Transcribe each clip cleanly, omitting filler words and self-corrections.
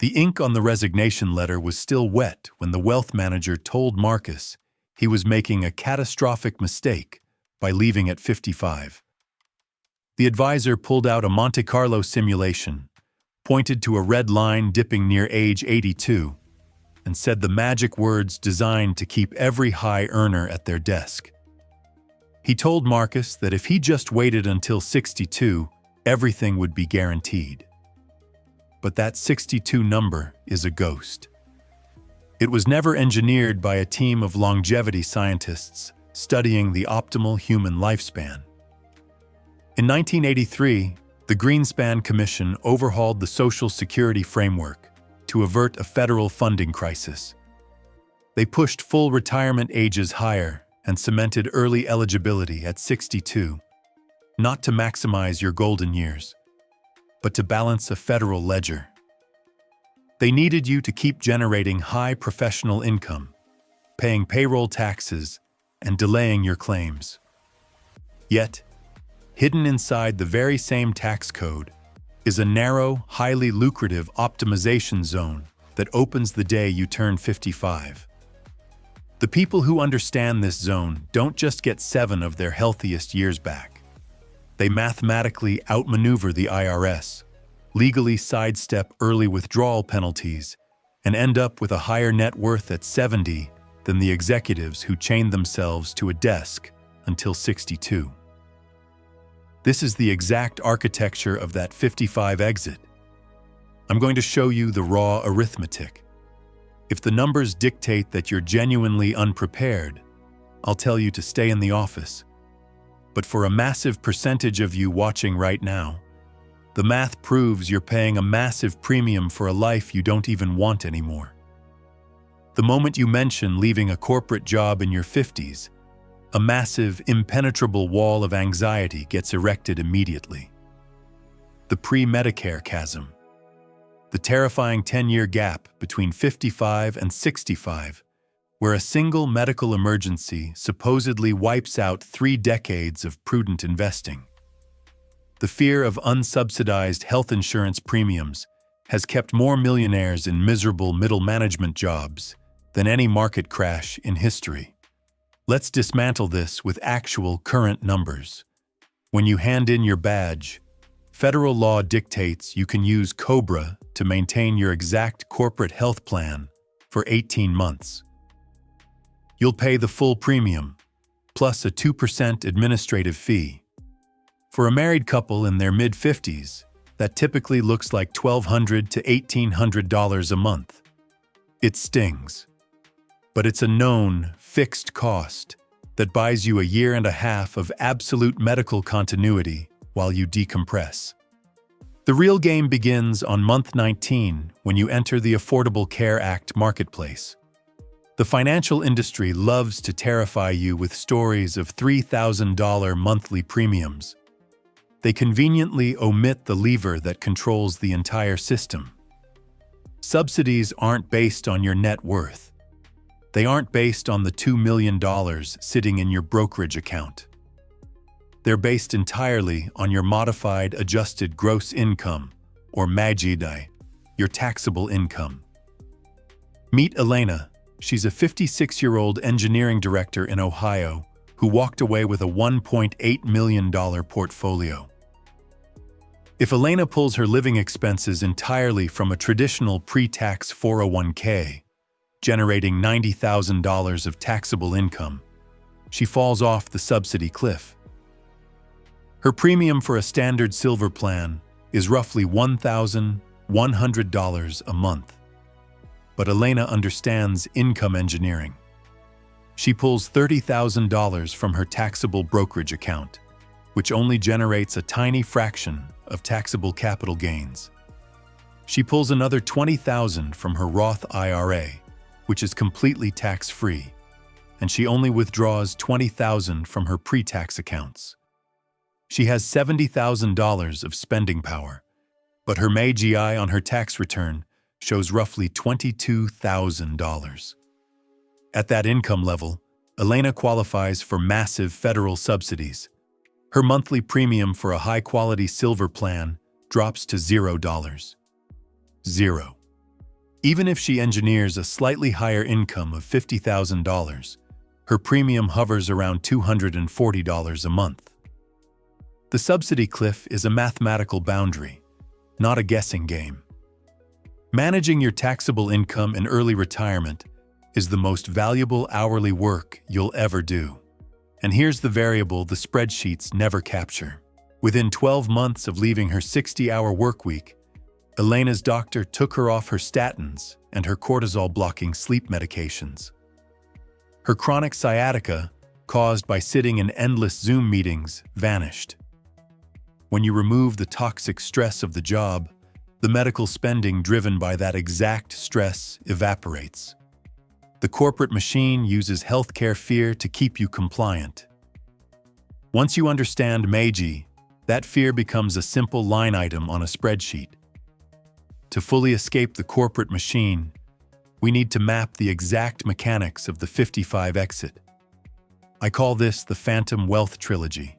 The ink on the resignation letter was still wet when the wealth manager told Marcus he was making a catastrophic mistake by leaving at 55. The advisor pulled out a Monte Carlo simulation, pointed to a red line dipping near age 82, and said the magic words designed to keep every high earner at their desk. He told Marcus that if he just waited until 62, everything would be guaranteed. But that 62 number is a ghost. It was never engineered by a team of longevity scientists studying the optimal human lifespan. In 1983, the Greenspan Commission overhauled the Social Security framework to avert a federal funding crisis. They pushed full retirement ages higher and cemented early eligibility at 62, not to maximize your golden years, but to balance a federal ledger. They needed you to keep generating high professional income, paying payroll taxes, and delaying your claims. Yet, hidden inside the very same tax code is a narrow, highly lucrative optimization zone that opens the day you turn 55. The people who understand this zone don't just get 7 of their healthiest years back. They mathematically outmaneuver the IRS, legally sidestep early withdrawal penalties, and end up with a higher net worth at 70 than the executives who chained themselves to a desk until 62. This is the exact architecture of that 55 exit. I'm going to show you the raw arithmetic. If the numbers dictate that you're genuinely unprepared, I'll tell you to stay in the office. But for a massive percentage of you watching right now, the math proves you're paying a massive premium for a life you don't even want anymore. The moment you mention leaving a corporate job in your 50s, a massive, impenetrable wall of anxiety gets erected immediately. The pre-Medicare chasm. The terrifying 10-year gap between 55 and 65, where a single medical emergency supposedly wipes out 3 decades of prudent investing. The fear of unsubsidized health insurance premiums has kept more millionaires in miserable middle management jobs than any market crash in history. Let's dismantle this with actual current numbers. When you hand in your badge, federal law dictates you can use COBRA to maintain your exact corporate health plan for 18 months. You'll pay the full premium, plus a 2% administrative fee. For a married couple in their mid-50s, that typically looks like $1,200 to $1,800 a month. It stings. But it's a known, fixed cost that buys you a year and a half of absolute medical continuity while you decompress. The real game begins on month 19 when you enter the Affordable Care Act marketplace. The financial industry loves to terrify you with stories of $3,000 monthly premiums. They conveniently omit the lever that controls the entire system. Subsidies aren't based on your net worth. They aren't based on the $2 million sitting in your brokerage account. They're based entirely on your modified adjusted gross income, or MAGI, your taxable income. Meet Elena. She's a 56-year-old engineering director in Ohio who walked away with a $1.8 million portfolio. If Elena pulls her living expenses entirely from a traditional pre-tax 401k, generating $90,000 of taxable income, she falls off the subsidy cliff. Her premium for a standard silver plan is roughly $1,100 a month. But Elena understands income engineering. She pulls $30,000 from her taxable brokerage account, which only generates a tiny fraction of taxable capital gains. She pulls another $20,000 from her Roth IRA, which is completely tax-free, and she only withdraws $20,000 from her pre-tax accounts. She has $70,000 of spending power, but her MAGI on her tax return shows roughly $22,000. At that income level, Elena qualifies for massive federal subsidies. Her monthly premium for a high-quality silver plan drops to $0. Zero. Even if she engineers a slightly higher income of $50,000, her premium hovers around $240 a month. The subsidy cliff is a mathematical boundary, not a guessing game. Managing your taxable income in early retirement is the most valuable hourly work you'll ever do. And here's the variable the spreadsheets never capture. Within 12 months of leaving her 60-hour workweek, Elena's doctor took her off her statins and her cortisol-blocking sleep medications. Her chronic sciatica, caused by sitting in endless Zoom meetings, vanished. When you remove the toxic stress of the job, the medical spending driven by that exact stress evaporates. The corporate machine uses healthcare fear to keep you compliant. Once you understand MAGI, that fear becomes a simple line item on a spreadsheet. To fully escape the corporate machine, we need to map the exact mechanics of the 55 exit. I call this the Phantom Wealth Trilogy.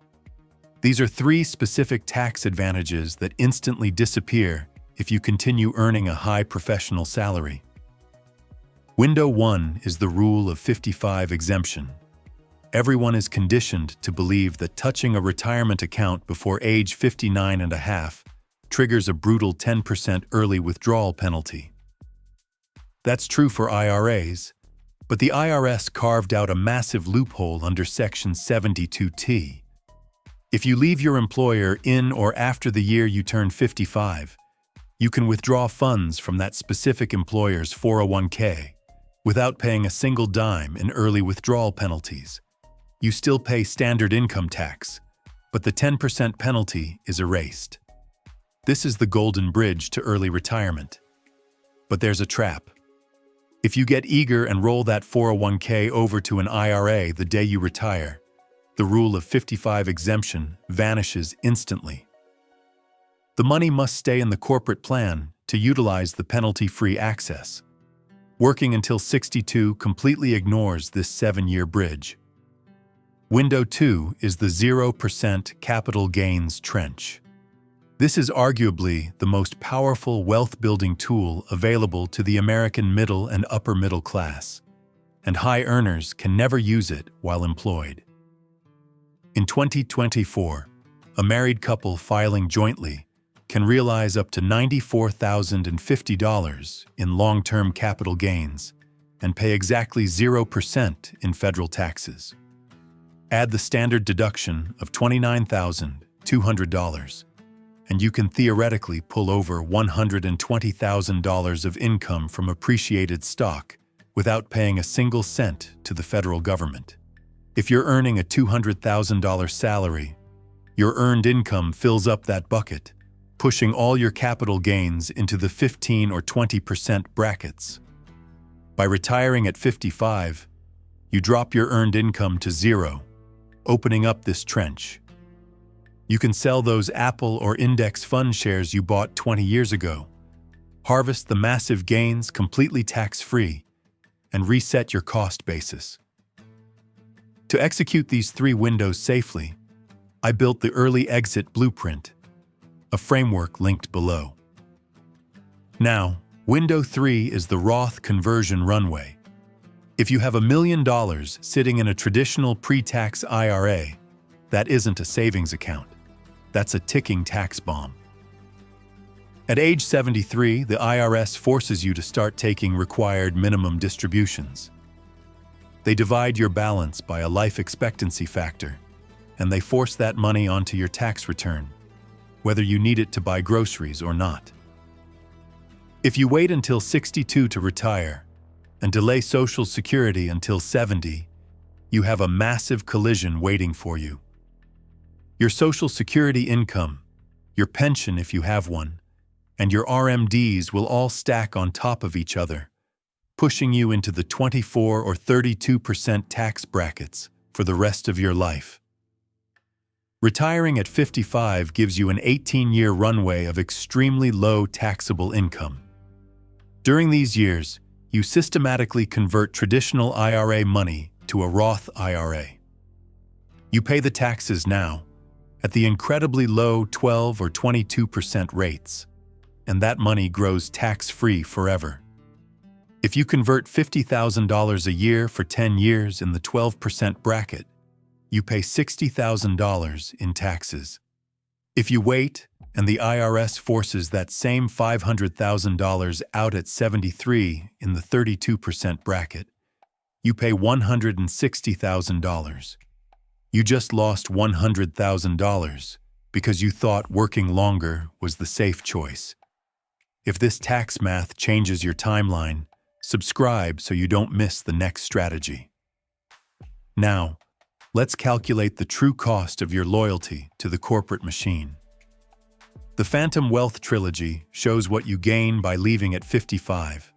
These are 3 specific tax advantages that instantly disappear if you continue earning a high professional salary. Window 1 is the Rule of 55 exemption. Everyone is conditioned to believe that touching a retirement account before age 59 and a half triggers a brutal 10% early withdrawal penalty. That's true for IRAs, but the IRS carved out a massive loophole under Section 72T. If you leave your employer in or after the year you turn 55, you can withdraw funds from that specific employer's 401k without paying a single dime in early withdrawal penalties. You still pay standard income tax, but the 10% penalty is erased. This is the golden bridge to early retirement. But there's a trap. If you get eager and roll that 401k over to an IRA the day you retire, the Rule of 55 exemption vanishes instantly. The money must stay in the corporate plan to utilize the penalty-free access. Working until 62 completely ignores this 7-year bridge. Window 2 is the 0% capital gains trench. This is arguably the most powerful wealth-building tool available to the American middle and upper middle class, and high earners can never use it while employed. In 2024, a married couple filing jointly can realize up to $94,050 in long-term capital gains and pay exactly 0% in federal taxes. Add the standard deduction of $29,200, and you can theoretically pull over $120,000 of income from appreciated stock without paying a single cent to the federal government. If you're earning a $200,000 salary, your earned income fills up that bucket, pushing all your capital gains into the 15 or 20% brackets. By retiring at 55, you drop your earned income to 0, opening up this trench. You can sell those Apple or index fund shares you bought 20 years ago, harvest the massive gains completely tax-free, and reset your cost basis. To execute these 3 windows safely, I built the Early Exit Blueprint, a framework linked below. Now, window 3 is the Roth Conversion Runway. If you have $1 million sitting in a traditional pre-tax IRA, that isn't a savings account. That's a ticking tax bomb. At age 73, the IRS forces you to start taking required minimum distributions. They divide your balance by a life expectancy factor, and they force that money onto your tax return, whether you need it to buy groceries or not. If you wait until 62 to retire and delay Social Security until 70, you have a massive collision waiting for you. Your Social Security income, your pension if you have one, and your RMDs will all stack on top of each other, pushing you into the 24 or 32% tax brackets for the rest of your life. Retiring at 55 gives you an 18-year runway of extremely low taxable income. During these years, you systematically convert traditional IRA money to a Roth IRA. You pay the taxes now at the incredibly low 12 or 22% rates, and that money grows tax-free forever. If you convert $50,000 a year for 10 years in the 12% bracket, you pay $60,000 in taxes. If you wait and the IRS forces that same $500,000 out at 73 in the 32% bracket, you pay $160,000. You just lost $100,000 because you thought working longer was the safe choice. If this tax math changes your timeline, subscribe so you don't miss the next strategy. Now, let's calculate the true cost of your loyalty to the corporate machine. The Phantom Wealth Trilogy shows what you gain by leaving at 55.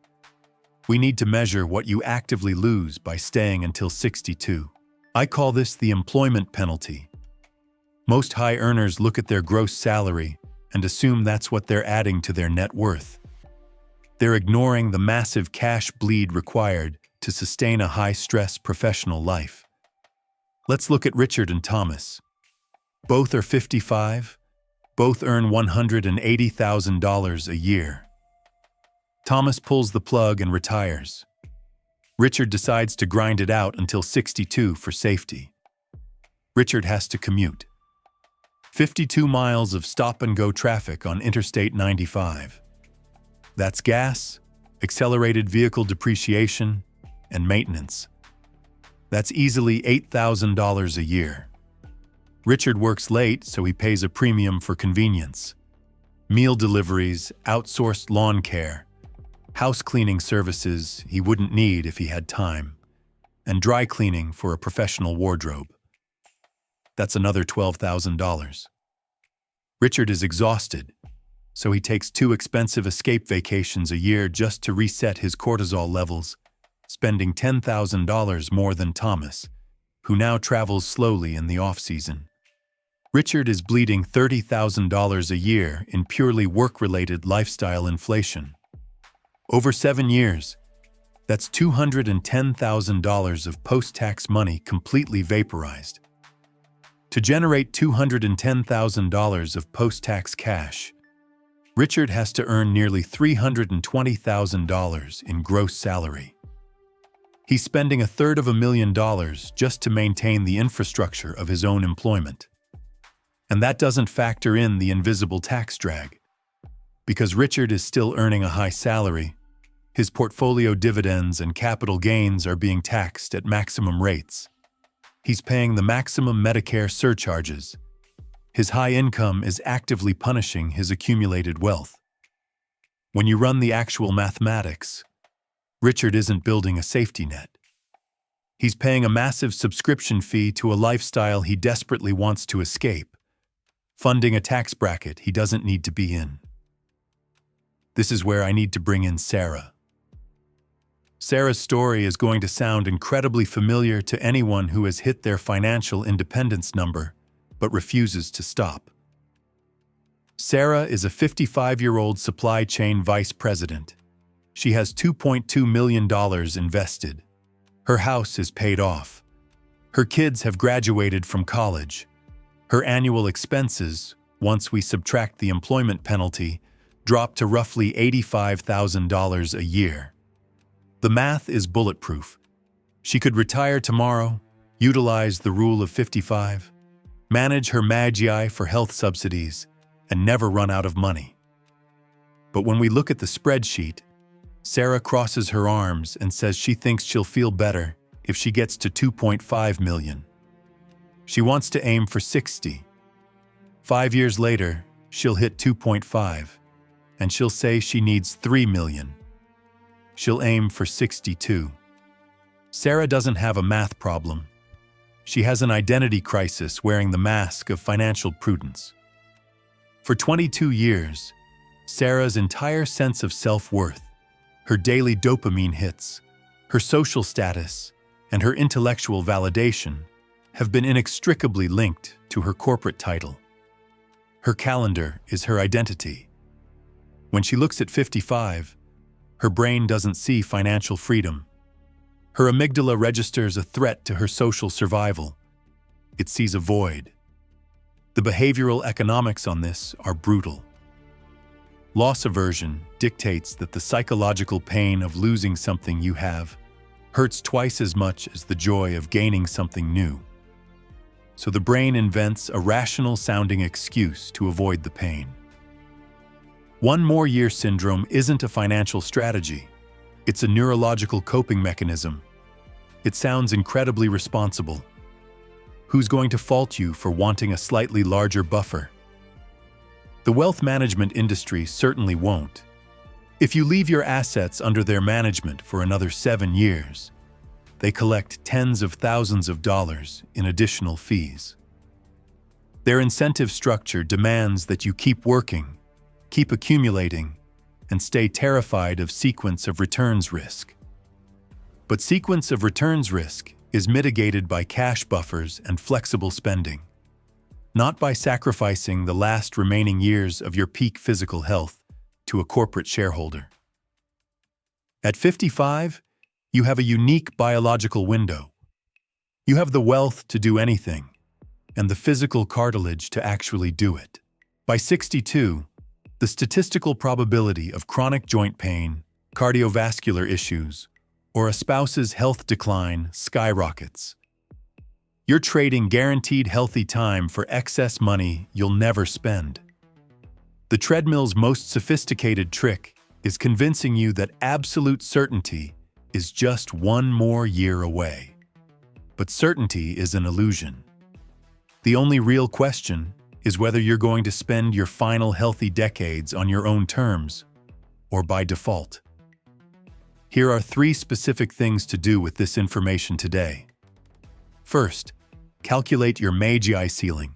We need to measure what you actively lose by staying until 62. I call this the employment penalty. Most high earners look at their gross salary and assume that's what they're adding to their net worth. They're ignoring the massive cash bleed required to sustain a high-stress professional life. Let's look at Richard and Thomas. Both are 55. Both earn $180,000 a year. Thomas pulls the plug and retires. Richard decides to grind it out until 62 for safety. Richard has to commute. 52 miles of stop-and-go traffic on Interstate 95. That's gas, accelerated vehicle depreciation, and maintenance. That's easily $8,000 a year. Richard works late, so he pays a premium for convenience. Meal deliveries, outsourced lawn care, house cleaning services he wouldn't need if he had time, and dry cleaning for a professional wardrobe. That's another $12,000. Richard is exhausted, so he takes 2 expensive escape vacations a year just to reset his cortisol levels, spending $10,000 more than Thomas, who now travels slowly in the off-season. Richard is bleeding $30,000 a year in purely work-related lifestyle inflation. Over 7 years, that's $210,000 of post-tax money completely vaporized. To generate $210,000 of post-tax cash, Richard has to earn nearly $320,000 in gross salary. He's spending $250,000 just to maintain the infrastructure of his own employment. And that doesn't factor in the invisible tax drag. Because Richard is still earning a high salary, his portfolio dividends and capital gains are being taxed at maximum rates. He's paying the maximum Medicare surcharges. His high income is actively punishing his accumulated wealth. When you run the actual mathematics, Richard isn't building a safety net. He's paying a massive subscription fee to a lifestyle he desperately wants to escape, funding a tax bracket he doesn't need to be in. This is where I need to bring in Sarah. Sarah's story is going to sound incredibly familiar to anyone who has hit their financial independence number but refuses to stop. Sarah is a 55-year-old supply chain vice president. She has $2.2 million invested. Her house is paid off. Her kids have graduated from college. Her annual expenses, once we subtract the employment penalty, drop to roughly $85,000 a year. The math is bulletproof. She could retire tomorrow, utilize the rule of 55, manage her MAGI for health subsidies, and never run out of money. But when we look at the spreadsheet, Sarah crosses her arms and says she thinks she'll feel better if she gets to 2.5 million. She wants to aim for 60. 5 years later, she'll hit 2.5, and she'll say she needs 3 million. She'll aim for 62. Sarah doesn't have a math problem. She has an identity crisis wearing the mask of financial prudence. For 22 years, Sarah's entire sense of self-worth, her daily dopamine hits, her social status, and her intellectual validation have been inextricably linked to her corporate title. Her calendar is her identity. When she looks at 55, her brain doesn't see financial freedom. Her amygdala registers a threat to her social survival. It sees a void. The behavioral economics on this are brutal. Loss aversion dictates that the psychological pain of losing something you have hurts twice as much as the joy of gaining something new. So the brain invents a rational-sounding excuse to avoid the pain. One more year syndrome isn't a financial strategy. It's a neurological coping mechanism. It sounds incredibly responsible. Who's going to fault you for wanting a slightly larger buffer? The wealth management industry certainly won't. If you leave your assets under their management for another 7 years, they collect tens of thousands of dollars in additional fees. Their incentive structure demands that you keep working, keep accumulating, and stay terrified of sequence of returns risk. But sequence of returns risk is mitigated by cash buffers and flexible spending, not by sacrificing the last remaining years of your peak physical health to a corporate shareholder. At 55, you have a unique biological window. You have the wealth to do anything, and the physical cartilage to actually do it. By 62, the statistical probability of chronic joint pain, cardiovascular issues, or a spouse's health decline skyrockets. You're trading guaranteed healthy time for excess money you'll never spend. The treadmill's most sophisticated trick is convincing you that absolute certainty is just 1 more year away. But certainty is an illusion. The only real question is whether you're going to spend your final healthy decades on your own terms, or by default. Here are 3 specific things to do with this information today. First, calculate your MAGI ceiling.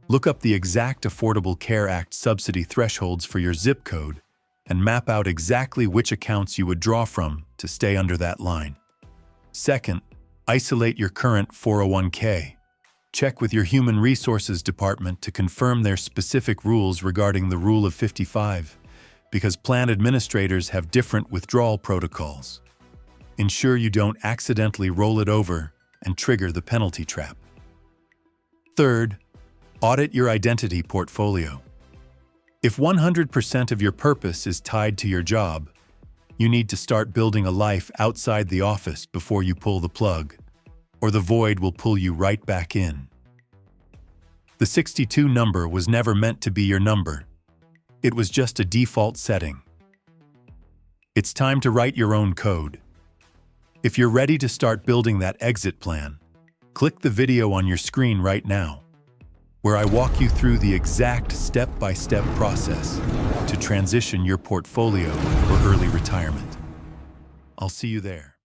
Look up the exact Affordable Care Act subsidy thresholds for your zip code and map out exactly which accounts you would draw from to stay under that line. Second, isolate your current 401k. Check with your Human Resources Department to confirm their specific rules regarding the Rule of 55, because plan administrators have different withdrawal protocols. Ensure you don't accidentally roll it over and trigger the penalty trap. Third, audit your identity portfolio. If 100% of your purpose is tied to your job, you need to start building a life outside the office before you pull the plug, or the void will pull you right back in. The 62 number was never meant to be your number. It was just a default setting. It's time to write your own code. If you're ready to start building that exit plan, click the video on your screen right now, where I walk you through the exact step-by-step process to transition your portfolio for early retirement. I'll see you there.